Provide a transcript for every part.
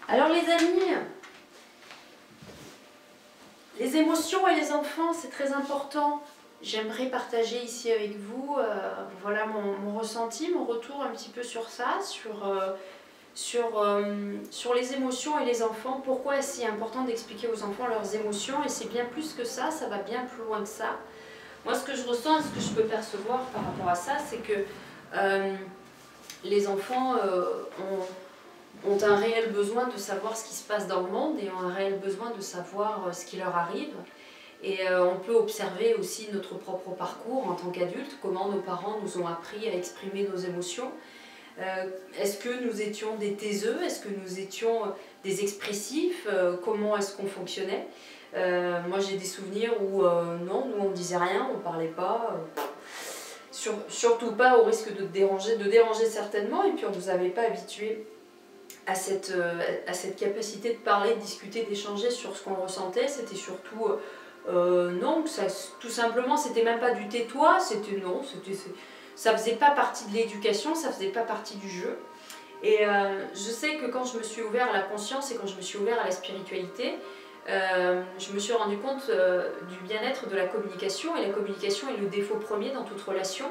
Alors les amis, les émotions et les enfants, c'est très important. J'aimerais partager ici avec vous voilà mon ressenti, mon retour un petit peu sur ça, sur les émotions et les enfants. Pourquoi est-ce si important d'expliquer aux enfants leurs émotions? Et c'est bien plus que ça va bien plus loin que ça. Moi, ce que je ressens, ce que je peux percevoir par rapport à ça, c'est que les enfants ont un réel besoin de savoir ce qui se passe dans le monde et ont un réel besoin de savoir ce qui leur arrive. Et on peut observer aussi notre propre parcours en tant qu'adulte, comment nos parents nous ont appris à exprimer nos émotions. Est-ce que nous étions des taiseux? Est-ce que nous étions des expressifs? Comment est-ce qu'on fonctionnait? Moi j'ai des souvenirs où non, nous on ne disait rien, on ne parlait pas. Surtout pas au risque de déranger certainement, et puis on ne nous avait pas habitués à cette capacité de parler, de discuter, d'échanger sur ce qu'on ressentait. C'était surtout non, tout simplement c'était même pas du tais-toi, c'était non, ça faisait pas partie de l'éducation, ça faisait pas partie du jeu. Et je sais que quand je me suis ouvert à la conscience et quand je me suis ouvert à la spiritualité, je me suis rendu compte du bien-être de la communication, et la communication est le défaut premier dans toute relation.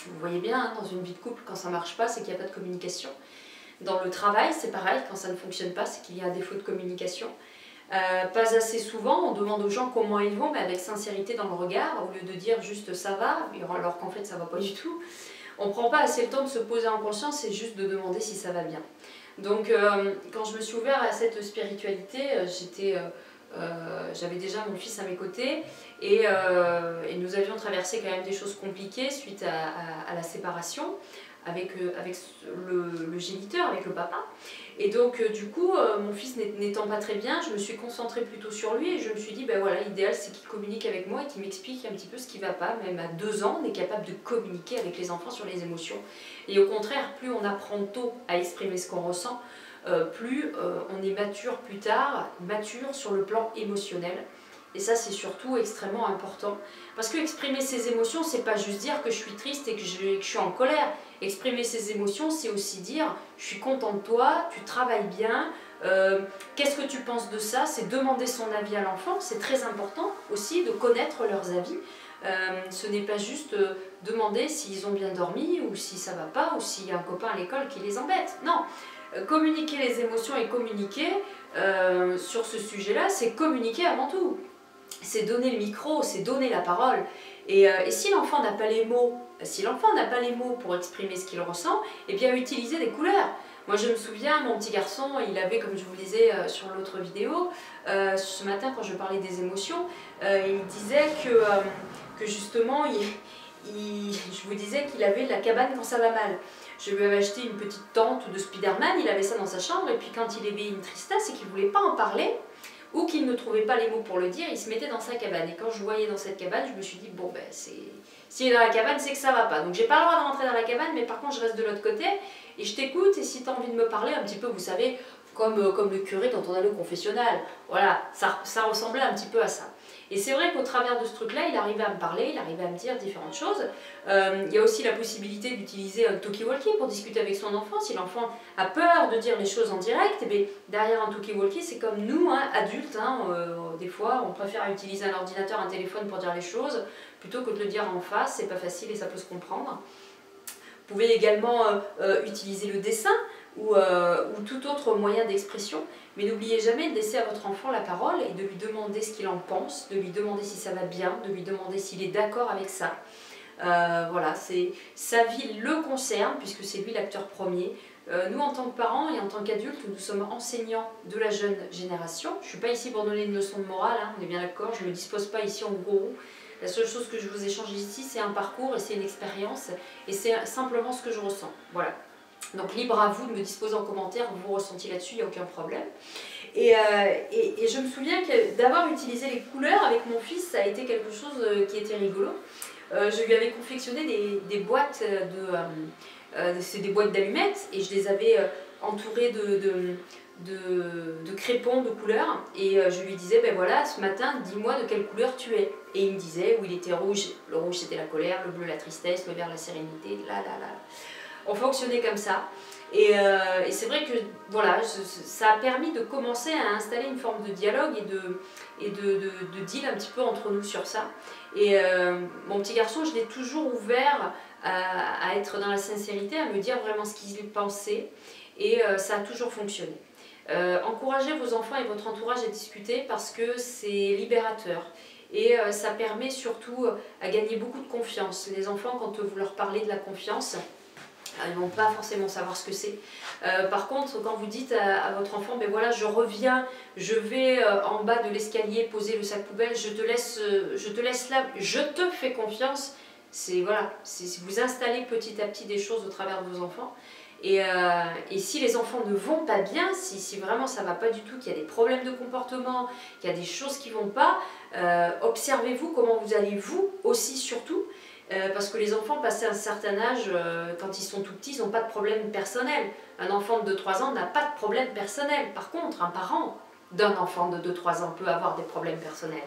Vous voyez bien, hein, dans une vie de couple, quand ça marche pas, c'est qu'il n'y a pas de communication. Dans le travail, c'est pareil, quand ça ne fonctionne pas, c'est qu'il y a un défaut de communication. Pas assez souvent, on demande aux gens comment ils vont, mais avec sincérité dans le regard, au lieu de dire juste ça va, alors qu'en fait ça va pas du tout. On prend pas assez le temps de se poser en conscience et juste de demander si ça va bien. Donc quand je me suis ouverte à cette spiritualité, j'avais déjà mon fils à mes côtés, et nous avions traversé quand même des choses compliquées suite à la séparation avec le géniteur, avec le papa. Et donc du coup, mon fils n'étant pas très bien, je me suis concentrée plutôt sur lui, et je me suis dit, ben voilà, l'idéal c'est qu'il communique avec moi et qu'il m'explique un petit peu ce qui ne va pas. Même à 2 ans, on est capable de communiquer avec les enfants sur les émotions. Et au contraire, plus on apprend tôt à exprimer ce qu'on ressent, plus on est mature plus tard, mature sur le plan émotionnel. Et ça, c'est surtout extrêmement important. Parce que exprimer ses émotions, c'est pas juste dire que je suis triste et que je suis en colère. Exprimer ses émotions, c'est aussi dire je suis content de toi, tu travailles bien, qu'est-ce que tu penses de ça? C'est demander son avis à l'enfant. C'est très important aussi de connaître leurs avis. Ce n'est pas juste demander s'ils ont bien dormi, ou si ça va pas, ou s'il y a un copain à l'école qui les embête. Non, communiquer les émotions et communiquer sur ce sujet-là, c'est communiquer avant tout. C'est donner le micro, c'est donner la parole. Et si l'enfant n'a pas les mots, pour exprimer ce qu'il ressent, eh bien utiliser des couleurs. Moi je me souviens, mon petit garçon, il avait, comme je vous le disais sur l'autre vidéo, ce matin quand je parlais des émotions, il disait que justement, je vous disais qu'il avait la cabane quand ça va mal. Je lui avais acheté une petite tente de Spider-Man, il avait ça dans sa chambre, et puis quand il avait une tristesse et qu'il ne voulait pas en parler, ou qu'il ne trouvait pas les mots pour le dire, il se mettait dans sa cabane. Et quand je voyais dans cette cabane, je me suis dit, bon ben, s'il est dans la cabane, c'est que ça va pas. Donc j'ai pas le droit de rentrer dans la cabane, mais par contre je reste de l'autre côté, et je t'écoute, et si tu as envie de me parler un petit peu, vous savez, comme le curé quand on allait au confessionnal. Voilà, ça ressemblait un petit peu à ça. Et c'est vrai qu'au travers de ce truc-là, il arrivait à me parler, il arrivait à me dire différentes choses. Il y a aussi la possibilité d'utiliser un talkie-walkie pour discuter avec son enfant. Si l'enfant a peur de dire les choses en direct, eh bien, derrière un talkie-walkie, c'est comme nous, hein, adultes, hein, des fois, on préfère utiliser un ordinateur, un téléphone pour dire les choses, plutôt que de le dire en face. C'est pas facile et ça peut se comprendre. Vous pouvez également utiliser le dessin ou tout autre moyen d'expression, mais n'oubliez jamais de laisser à votre enfant la parole et de lui demander ce qu'il en pense, de lui demander si ça va bien, de lui demander s'il est d'accord avec ça. Voilà, sa vie le concerne puisque c'est lui l'acteur premier. Nous, en tant que parents et en tant qu'adultes, nous sommes enseignants de la jeune génération. Je ne suis pas ici pour donner une leçon de morale, hein, on est bien d'accord, je ne me dispose pas ici en gros. La seule chose que je vous échange ici, c'est un parcours et c'est une expérience, et c'est simplement ce que je ressens. Voilà. Donc libre à vous de me disposer en commentaire vos ressentis là-dessus, il n'y a aucun problème. Et je me souviens que d'avoir utilisé les couleurs avec mon fils, ça a été quelque chose qui était rigolo. Je lui avais confectionné des boîtes c'est des boîtes d'allumettes, et je les avais entourées de crépons de couleurs, et je lui disais, ben voilà, ce matin, dis-moi de quelle couleur tu es. Et il me disait, où il était rouge, le rouge c'était la colère, le bleu la tristesse, le vert la sérénité, là. On fonctionnait comme ça. Et c'est vrai que voilà, ça a permis de commencer à installer une forme de dialogue et de deal un petit peu entre nous sur ça. Et mon petit garçon, je l'ai toujours ouvert à être dans la sincérité, à me dire vraiment ce qu'il pensait, et ça a toujours fonctionné. Encouragez vos enfants et votre entourage à discuter parce que c'est libérateur. Et ça permet surtout à gagner beaucoup de confiance. Les enfants, quand vous leur parlez de la confiance, ils ne vont pas forcément savoir ce que c'est. Par contre, quand vous dites à votre enfant, ben voilà, je reviens, je vais en bas de l'escalier poser le sac poubelle, je te laisse là, je te fais confiance. C'est voilà, vous installez petit à petit des choses au travers de vos enfants. Et si les enfants ne vont pas bien, si vraiment ça ne va pas du tout, qu'il y a des problèmes de comportement, qu'il y a des choses qui ne vont pas, observez-vous comment vous allez vous aussi surtout. Parce que les enfants, passés un certain âge, quand ils sont tout petits, ils n'ont pas de problème personnel. Un enfant de 2-3 ans n'a pas de problème personnel. Par contre, un parent d'un enfant de 2-3 ans peut avoir des problèmes personnels.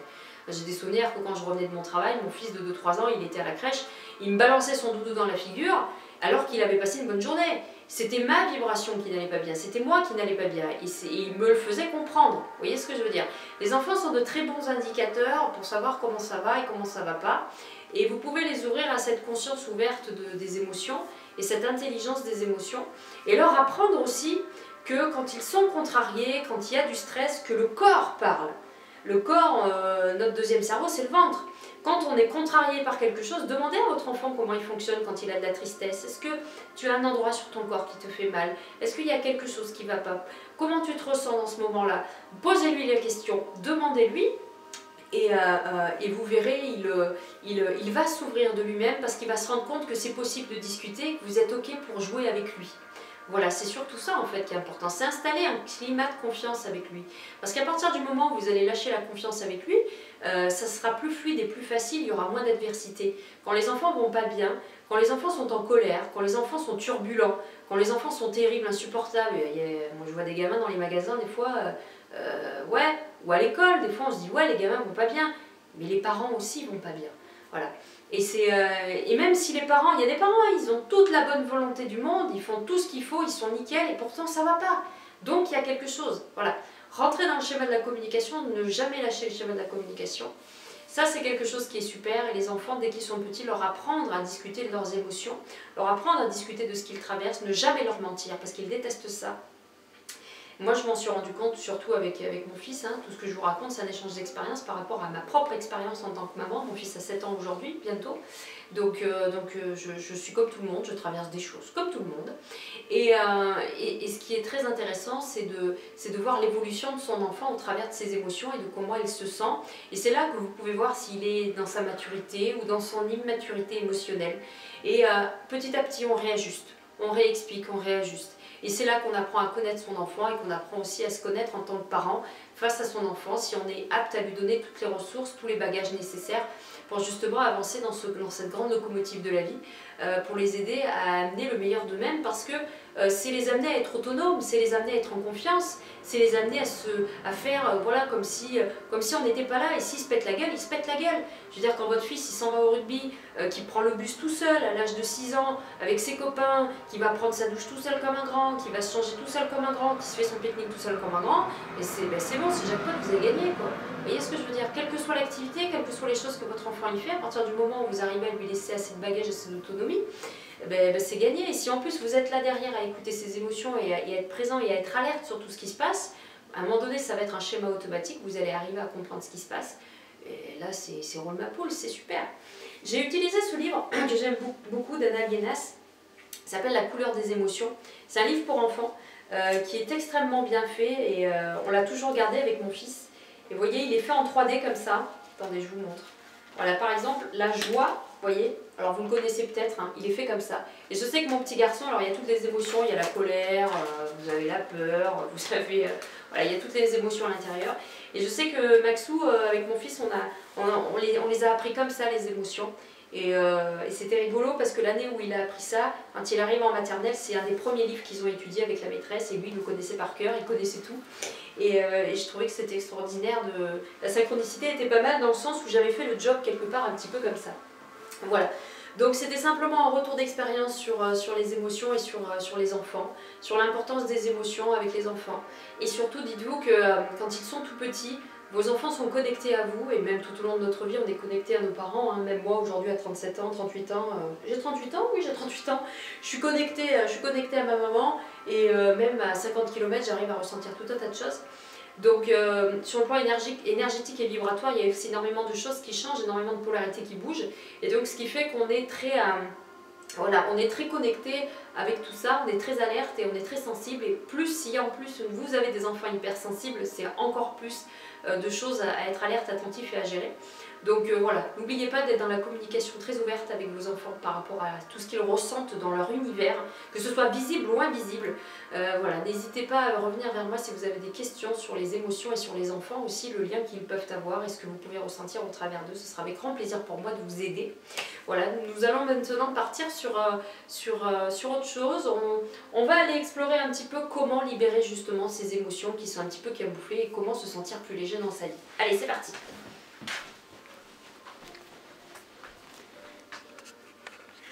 J'ai des souvenirs que quand je revenais de mon travail, mon fils de 2-3 ans, il était à la crèche, il me balançait son doudou dans la figure alors qu'il avait passé une bonne journée. C'était ma vibration qui n'allait pas bien, c'était moi qui n'allait pas bien. Et il me le faisait comprendre. Vous voyez ce que je veux dire? Les enfants sont de très bons indicateurs pour savoir comment ça va et comment ça ne va pas. Et vous pouvez les ouvrir à cette conscience ouverte des émotions et cette intelligence des émotions. Et leur apprendre aussi que quand ils sont contrariés, quand il y a du stress, que le corps parle. Le corps, notre deuxième cerveau, c'est le ventre. Quand on est contrarié par quelque chose, demandez à votre enfant comment il fonctionne quand il a de la tristesse. Est-ce que tu as un endroit sur ton corps qui te fait mal? Est-ce qu'il y a quelque chose qui ne va pas? Comment tu te ressens dans ce moment-là? Posez-lui la question, demandez-lui. Et vous verrez, il va s'ouvrir de lui-même parce qu'il va se rendre compte que c'est possible de discuter, que vous êtes OK pour jouer avec lui. Voilà, c'est surtout ça en fait qui est important, c'est installer un climat de confiance avec lui. Parce qu'à partir du moment où vous allez lâcher la confiance avec lui, ça sera plus fluide et plus facile, il y aura moins d'adversité. Quand les enfants vont pas bien, quand les enfants sont en colère, quand les enfants sont turbulents, quand les enfants sont terribles, insupportables, moi je vois des gamins dans les magasins des fois, ouais, ou à l'école, des fois on se dit ouais les gamins vont pas bien, mais les parents aussi vont pas bien. Voilà. Et même si les parents, il y a des parents, ils ont toute la bonne volonté du monde, ils font tout ce qu'il faut, ils sont nickel et pourtant ça va pas. Donc il y a quelque chose. Voilà. Rentrer dans le schéma de la communication, ne jamais lâcher le schéma de la communication. Ça c'est quelque chose qui est super et les enfants dès qu'ils sont petits, leur apprendre à discuter de leurs émotions, leur apprendre à discuter de ce qu'ils traversent, ne jamais leur mentir parce qu'ils détestent ça. Moi, je m'en suis rendu compte, surtout avec mon fils, hein, tout ce que je vous raconte, c'est un échange d'expérience par rapport à ma propre expérience en tant que maman. Mon fils a 7 ans aujourd'hui, bientôt. Donc je suis comme tout le monde, je traverse des choses comme tout le monde. Et ce qui est très intéressant, c'est de voir l'évolution de son enfant au travers de ses émotions et de comment il se sent. Et c'est là que vous pouvez voir s'il est dans sa maturité ou dans son immaturité émotionnelle. Et petit à petit, on réajuste, on réexplique, on réajuste. Et c'est là qu'on apprend à connaître son enfant et qu'on apprend aussi à se connaître en tant que parent face à son enfant, si on est apte à lui donner toutes les ressources, tous les bagages nécessaires pour justement avancer dans cette grande locomotive de la vie, pour les aider à amener le meilleur d'eux-mêmes parce que c'est les amener à être autonomes, c'est les amener à être en confiance, c'est les amener à faire voilà, comme si on n'était pas là et s'il se pète la gueule, il se pète la gueule. Je veux dire, quand votre fils il s'en va au rugby, qui prend le bus tout seul à l'âge de 6 ans avec ses copains, qui va prendre sa douche tout seul comme un grand, qui va se changer tout seul comme un grand, qui se fait son pique-nique tout seul comme un grand, et c'est bon, c'est jackpot, vous avez gagné quoi. Vous voyez ce que je veux dire? Quelle que soit l'activité, quelles que soient les choses que votre enfant y fait, à partir du moment où vous arrivez à lui laisser assez de bagages, assez d'autonomie, c'est gagné. Et si en plus vous êtes là derrière à écouter ses émotions et à être présent et à être alerte sur tout ce qui se passe, à un moment donné ça va être un schéma automatique, vous allez arriver à comprendre ce qui se passe. Et là c'est roule ma poule, c'est super. J'ai utilisé ce livre que j'aime beaucoup d'Anna Lienas, qui s'appelle La couleur des émotions. C'est un livre pour enfants qui est extrêmement bien fait et on l'a toujours gardé avec mon fils. Et vous voyez, il est fait en 3D comme ça. Attendez, je vous montre. Voilà, par exemple, la joie, vous voyez, alors vous le connaissez peut-être, hein, il est fait comme ça. Et je sais que mon petit garçon, alors il y a toutes les émotions, il y a la colère, vous avez la peur, vous avez, voilà, il y a toutes les émotions à l'intérieur. Et je sais que Maxou, avec mon fils, on les a appris comme ça, les émotions. Et c'était rigolo parce que l'année où il a appris ça, quand il arrive en maternelle, c'est un des premiers livres qu'ils ont étudié avec la maîtresse et lui il le connaissait par cœur, il connaissait tout. Et je trouvais que c'était extraordinaire. La synchronicité était pas mal dans le sens où j'avais fait le job quelque part un petit peu comme ça. Voilà. Donc c'était simplement un retour d'expérience sur les émotions et sur les enfants, sur l'importance des émotions avec les enfants. Et surtout, dites-vous que quand ils sont tout petits, vos enfants sont connectés à vous, et même tout au long de notre vie, on est connecté à nos parents. Hein. Même moi, aujourd'hui, à 37 ans, 38 ans, j'ai 38 ans, oui, j'ai 38 ans, je suis connectée à ma maman, et même à 50 km, j'arrive à ressentir tout un tas de choses. Donc, sur le plan énergétique et vibratoire, il y a aussi énormément de choses qui changent, énormément de polarités qui bougent, et donc ce qui fait qu'on est très... voilà, on est très connecté avec tout ça, on est très alerte et on est très sensible, et plus si en plus vous avez des enfants hypersensibles, c'est encore plus de choses à être alerte, attentif et à gérer. Donc voilà, n'oubliez pas d'être dans la communication très ouverte avec vos enfants par rapport à tout ce qu'ils ressentent dans leur univers, que ce soit visible ou invisible. Voilà, n'hésitez pas à revenir vers moi si vous avez des questions sur les émotions et sur les enfants aussi, le lien qu'ils peuvent avoir et ce que vous pouvez ressentir au travers d'eux. Ce sera avec grand plaisir pour moi de vous aider. Voilà, nous allons maintenant partir sur autre chose. On va aller explorer un petit peu comment libérer justement ces émotions qui sont un petit peu camouflées et comment se sentir plus léger dans sa vie. Allez, c'est parti!